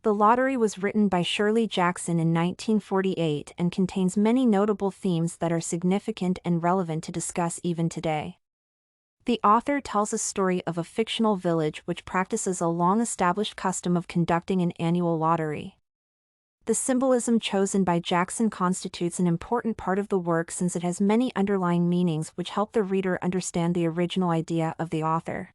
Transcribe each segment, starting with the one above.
The Lottery was written by Shirley Jackson in 1948 and contains many notable themes that are significant and relevant to discuss even today. The author tells a story of a fictional village which practices a long-established custom of conducting an annual lottery. The symbolism chosen by Jackson constitutes an important part of the work since it has many underlying meanings which help the reader understand the original idea of the author.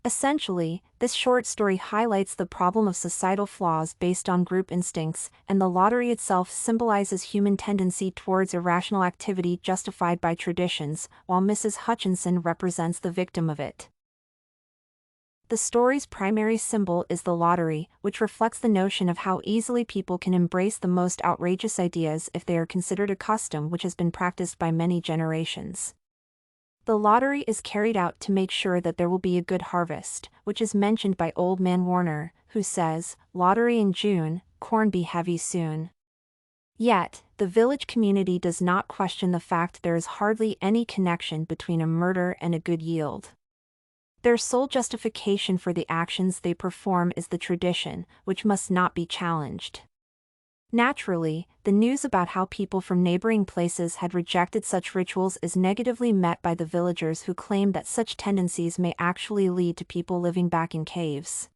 Essentially, this short story highlights the problem of societal flaws based on group instincts, and the lottery itself symbolizes human tendency towards irrational activity justified by traditions, while Mrs. Hutchinson represents the victim of it. The story's primary symbol is the lottery, which reflects the notion of how easily people can embrace the most outrageous ideas if they are considered a custom which has been practiced by many generations. The lottery is carried out to make sure that there will be a good harvest, which is mentioned by Old Man Warner, who says, "Lottery in June, corn be heavy soon." Yet, the village community does not question the fact there is hardly any connection between a murder and a good yield. Their sole justification for the actions they perform is the tradition, which must not be challenged. Naturally, the news about how people from neighboring places had rejected such rituals is negatively met by the villagers who claim that such tendencies may actually lead to people living back in caves.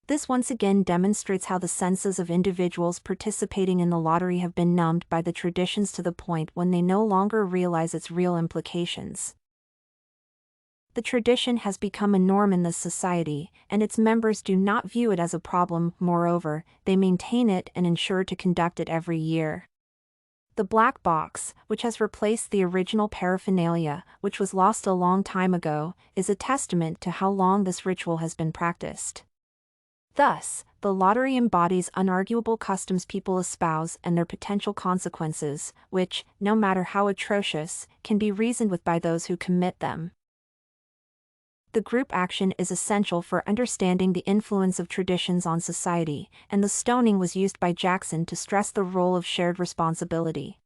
This once again demonstrates how the senses of individuals participating in the lottery have been numbed by the traditions to the point when they no longer realize its real implications. The tradition has become a norm in this society, and its members do not view it as a problem. Moreover, they maintain it and ensure to conduct it every year. The black box, which has replaced the original paraphernalia, which was lost a long time ago, is a testament to how long this ritual has been practiced. Thus, the lottery embodies unarguable customs people espouse and their potential consequences, which, no matter how atrocious, can be reasoned with by those who commit them. The group action is essential for understanding the influence of traditions on society, and the stoning was used by Jackson to stress the role of shared responsibility.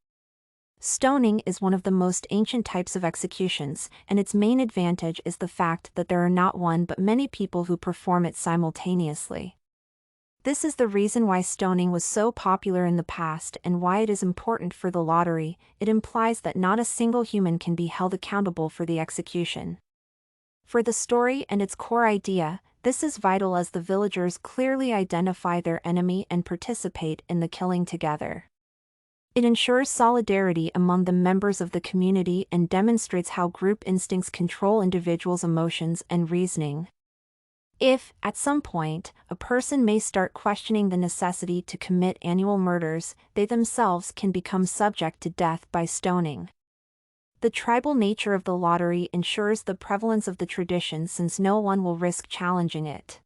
Stoning is one of the most ancient types of executions, and its main advantage is the fact that there are not one but many people who perform it simultaneously. This is the reason why stoning was so popular in the past and why it is important for the lottery. It implies that not a single human can be held accountable for the execution. For the story and its core idea, this is vital as the villagers clearly identify their enemy and participate in the killing together. It ensures solidarity among the members of the community and demonstrates how group instincts control individuals' emotions and reasoning. If, at some point, a person may start questioning the necessity to commit annual murders, they themselves can become subject to death by stoning. The tribal nature of the lottery ensures the prevalence of the tradition since no one will risk challenging it.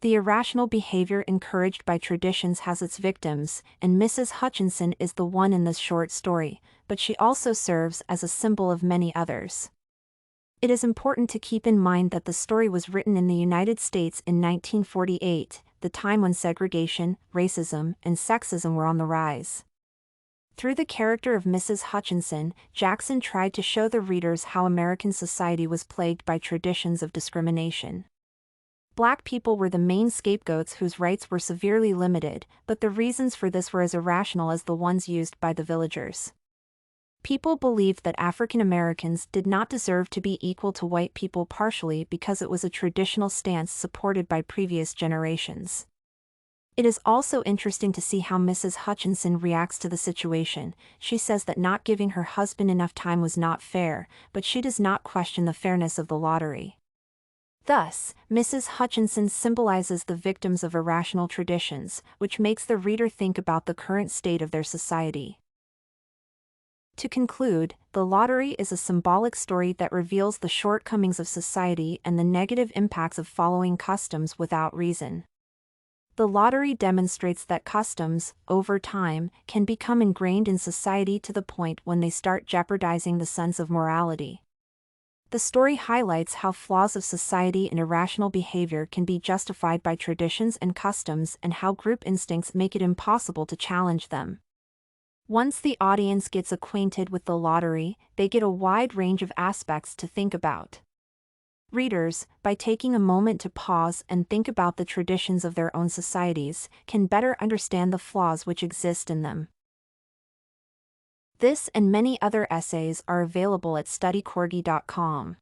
The irrational behavior encouraged by traditions has its victims, and Mrs. Hutchinson is the one in this short story, but she also serves as a symbol of many others. It is important to keep in mind that the story was written in the United States in 1948, the time when segregation, racism, and sexism were on the rise. Through the character of Mrs. Hutchinson, Jackson tried to show the readers how American society was plagued by traditions of discrimination. Black people were the main scapegoats whose rights were severely limited, but the reasons for this were as irrational as the ones used by the villagers. People believed that African Americans did not deserve to be equal to white people partially because it was a traditional stance supported by previous generations. It is also interesting to see how Mrs. Hutchinson reacts to the situation. She says that not giving her husband enough time was not fair, but she does not question the fairness of the lottery. Thus, Mrs. Hutchinson symbolizes the victims of irrational traditions, which makes the reader think about the current state of their society. To conclude, the lottery is a symbolic story that reveals the shortcomings of society and the negative impacts of following customs without reason. The lottery demonstrates that customs, over time, can become ingrained in society to the point when they start jeopardizing the sense of morality. The story highlights how flaws of society and irrational behavior can be justified by traditions and customs and how group instincts make it impossible to challenge them. Once the audience gets acquainted with the lottery, they get a wide range of aspects to think about. Readers, by taking a moment to pause and think about the traditions of their own societies, can better understand the flaws which exist in them. This and many other essays are available at studycorgi.com.